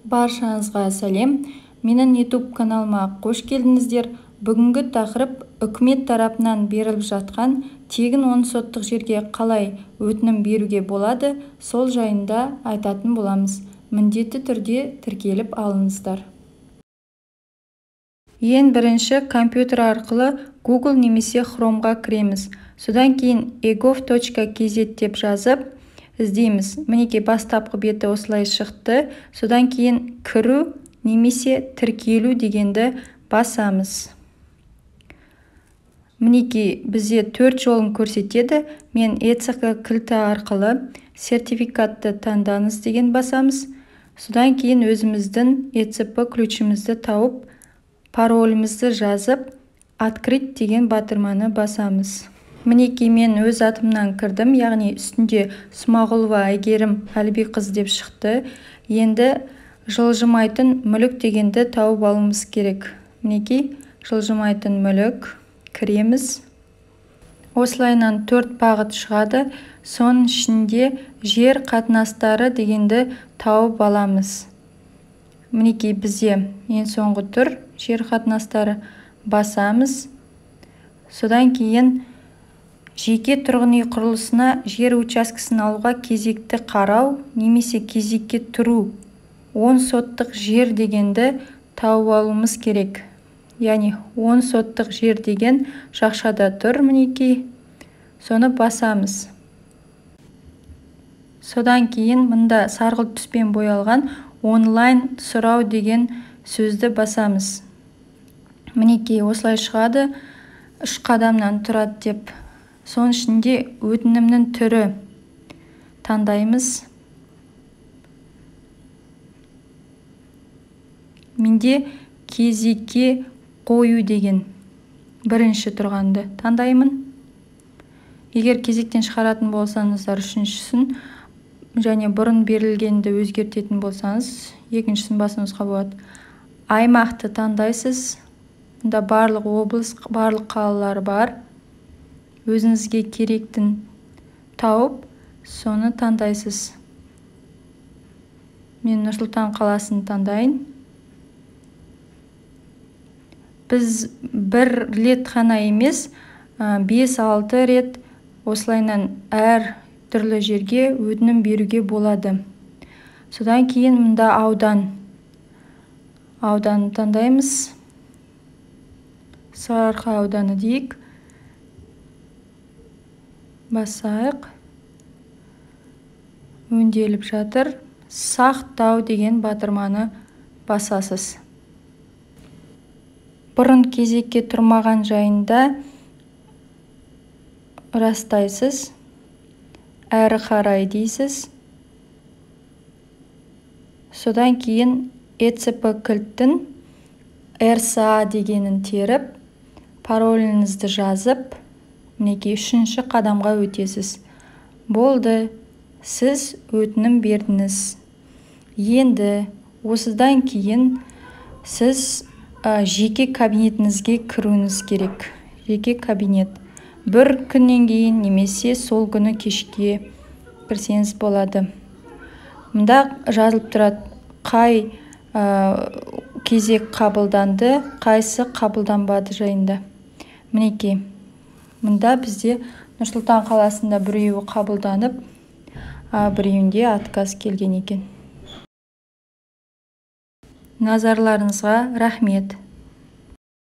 Баршаңызға сәлем. Менің YouTube каналыма қош келдіңіздер. Бүгінгі тақырып үкімет тарапынан беріліп жатқан тегін 10 соттық жерге қалай өтінім беруге болады, сол жайында айтатын боламыз. Міндетті түрде тіркеліп алыңыздар. Ең бірінші компьютер арқылы Google немесе Chrome'ға кіреміз. Содан кейін egov.kz деп жазып іздейміз. Мінекей бастапқы беті осылай шықты. Содан кейін кіру немесе тіркелу дегенді басамыз. Мінекей бізде 4 жолын көрсетеді. Мен ECK кілті арқылы сертификатты таңдаңыз деген басамыз. Содан кейін өзіміздің ECP ключімізді тауып, паролімізді жазып, открыть деген батырманы басамыз. Мінекей мен өз атымнан кірдім, яғни үстінде Смағұлова Әйгерім Әлібекқызы деп шықты. Енді жылжымайтын мүлік дегенді тауып алуымыз керек. Мінекей жылжымайтын мүлік, кіреміз. Осылайынан 4 бағыт шығады. Соның ішінде жер қатынастары дегенді тауып аламыз. Мінекей бізде ең соңғы тұр, жер қатынастары, басамыз. Содан кейін жеке тұрғын үй құрылысына жер учаскесін алуға кезекті қарау немесе кезекке тұру 10 соттық жер дегенді тауып алуымыз керек. Яғни 10 соттық жер деген жақшада тұр, мінекей. Соны басамыз. Содан кейін мында сарғылт түспен боялған онлайн сұрау деген сөзді басамыз. Мінекей осылай шығады, 3 қадамнан тұрады деп. Соның ішінде өтінімнің түрі таңдаймыз. Менде кезекке қою деген бірінші тұрғанды таңдаймын. Егер кезектен шығаратын болсаңыздар үшіншісін және бұрын берілгенді өзгертетін болсаңыз екіншісін басыңызға болады. Аймақты таңдайсыз. Мұнда барлық облыс, барлық қалалар бар. Өзіңізге керектін тауып, соны таңдайсыз. Мен Нұр-Сұлтан қаласын таңдайын. Біз бір рет қана емес, 5-6 рет осылайынан әр түрлі жерге өтінім беруге болады. Содан кейін мұнда аудан. Ауданды таңдаймыз. Сарыарқа ауданы дейік. Басайық. Өңделіп жатыр. Сақтау деген батырманы басасыз. Бұрын кезекке тұрмаған жайында растайсыз. Әрі қарай дейсіз. Содан кейін ECP кілттің RSA дегенін теріп, пароліңізді жазып, мінекей 3-ші қадамға өтесіз. Болды, сіз өтінім бердіңіз. Енді осыдан кейін сіз жеке кабинетіңізге кіруіңіз керек. Жеке кабинет. Бір күннен кейін немесе сол күні кешке кірсеңіз болады. Мұнда жазылып тұрады, қай кезек қабылданды, қайсы қабылданбады жайында. Мінекей. Мұнда бізде Нұр-Сұлтан қаласында біреуі қабылданып, біреуінде отказ келген екен. Назарларыңызға рахмет.